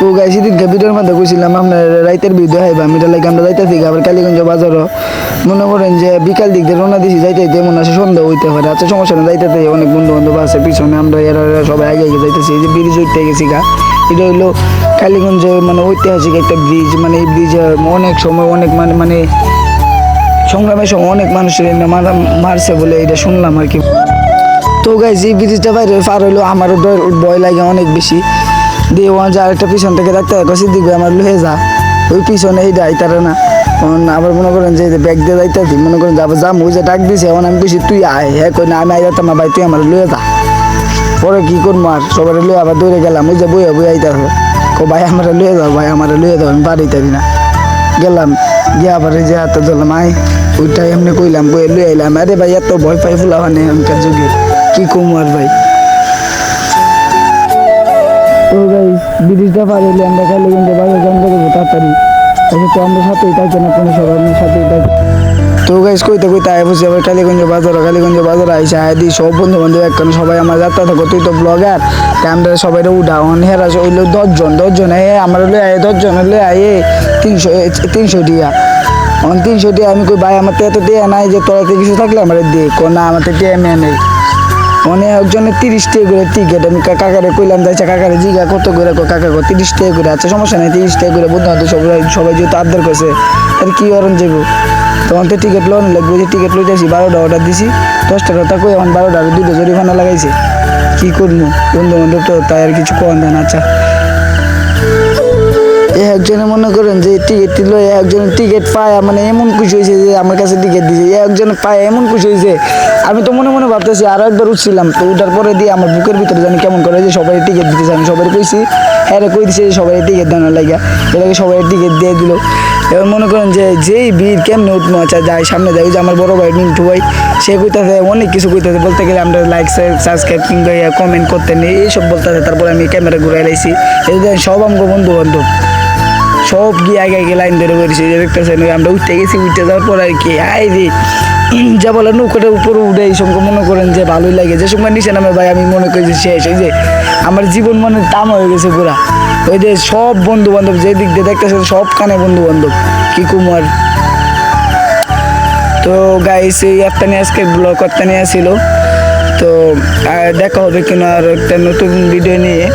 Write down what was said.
তো গাইছি দিনকে ভিডিওর মধ্যে কইছিলাম আপনার রাইতের ভিডিও হাইবা আমি লাগে আমরা যাইতেছি আবার কালীগঞ্জ বাজারও মনে করেন যে বিকাল দিক দিয়ে রওনা দিছি যাইতে যাইতে মনে আছে সন্ধ্যা হইতে পারে আচ্ছা সমস্যা না যাইতে অনেক বন্ধু বান্ধব আছে পিছনে আমরা এরা সবাই আগে আগে যাইতেছি এই যে ব্রিজ উঠতে গেছি গা এটা হইলো কালীগঞ্জে মানে ঐতিহাসিক একটা ব্রিজ মানে এই ব্রিজে অনেক সময় অনেক মানে সংগ্রামের সময় অনেক মানুষের মারছে বলে এটা শুনলাম আর কি। তো গাইজ এই ব্রিজটা বাইরে পার হইলো আমারও ভয় লাগে অনেক বেশি দিয়ে ওখানে যে আরেকটা পিছন থেকে ডাক্তার কষি দিবে আমার লুহে যা ওই পিছনে এই যাইতারে না আবার মনে করেন যে ব্যাগ দিয়ে যাইতে দিই মনে করেন যাবো যাম ওই যে ডাক দিছে এখন আমি বেশি তুই আয় হ্যাঁ কই না আমি আই যেতাম না ভাই তুই আমার লুয়ে যা পরে কী করবো আর সবার লুয়ে আবার দৌড়ে গেলাম ওই যে বইয়া বই আইতে হবে কো ভাই আমার লুয়ে যাও ভাই আমার লুয়ে যাও আমি বাড়িতে না গেলাম গিয়ে আবার যে হাতে ধরলাম আয় ওইটাই এমনি কইলাম বই লুয়ে এলাম আরে ভাই এত ভয় পাই ফুলা মানে এখনকার যুগে কী কমু আর ভাই। তো ভাই ব্রিজটা পার হইলে আমরা কালীগঞ্জ বাজার জানতে দেবো তাড়াতাড়ি তো আমরা সাথেই থাকি না কোনো সবার সাথেই থাকি। তো গাইজ কইতে কইতে আয় বসে আবার কালীগঞ্জ বাজার আইসা আয় দিই সব বন্ধু বান্ধব একখানে সবাই আমার যাত্রা থাকো তুই তো ব্লগার তাই আমরা সবাই উঠাও হেরা হইলো 10 জন আমার লয়ে আয় 10 জন লয়ে আয় 300 টিয়া 300 টিয়া আমি কই ভাই আমার তো এত টিয়া নাই যে তোরাতে কিছু থাকলে আমার দিয়ে না আমার তো টিয়া মেয়ে নেই মানে একজনের 30 টাকা করে টিকিট আমি কাকারে কইলাম যাইছে কাকারে জিগা কত করে কাকা 30 টাকা করে আচ্ছা সমস্যা নাই 30 টাকা করে বন্ধু বান্ধব সবাই যেহেতু আবদার করছে আর কি অরণ যাবো তখন তো টিকিট লোন লাগবে যে টিকিট লইতেছি 12টা অর্ডার দিছি 10টা কথা কই এখন 12টা আর 2টা জরিমানা লাগাইছে কি করবো বন্ধু বান্ধব তো তাই আর কিছু কন দেন আচ্ছা একজনে মনে করেন যে টিকিট দিল একজনের টিকিট পায় মানে এমন খুশি হয়েছে যে আমার কাছে টিকিট দিয়েছে একজনে পায় এমন খুশি হয়েছে আমি তো মনে মনে ভাবতেছি আরও একবার উঠছিলাম তো উঠার পরে দিয়ে আমার বুকের ভিতরে জানি কেমন করে যে সবাই টিকিট দিতেছে আমি সবাই কইছি হ্যাঁ কই দিছে সবাই টিকিট দেওয়ার লাগা এটাকে সবাই টিকিট দিয়ে দিল। এবার মনে করেন যে যেই ভিড় কেমনে উঠবো আচ্ছা যাই সামনে যাই যে আমার বড় ভাই মিন্টু ভাই সে কইতাছে অনেক কিছু কইতাছে বলতে গেলে আমরা লাইক সাবস্ক্রাইব কিংবা কমেন্ট করতে নেই এইসব বলতেছে তারপরে আমি ক্যামেরা ঘুরাই লাইছি এই সব আমার বন্ধু বান্ধব সব গিয়ে আগে আগে লাইন ধরে করেছি যে দেখতেছেন আমরা উঠতে গেছি উঠতে যাওয়ার পর আর কি আই রে যা বলে নৌকাটার উপরে উঠে এই সঙ্গে মনে করেন যে ভালোই লাগে যে সময় নিচে নামে ভাই আমি মনে করি যে শেষ এই যে আমার জীবন মনে তাম হয়ে গেছে পুরা ওই যে সব বন্ধু বান্ধব যে দিক দিয়ে দেখতেছেন সব কানে বন্ধু বান্ধব কি কুমার। তো গাইস এই একটা নিয়ে আজকে ব্লগ করতে নিয়ে আসছিল তো দেখা হবে কিনা আর একটা নতুন ভিডিও নিয়ে।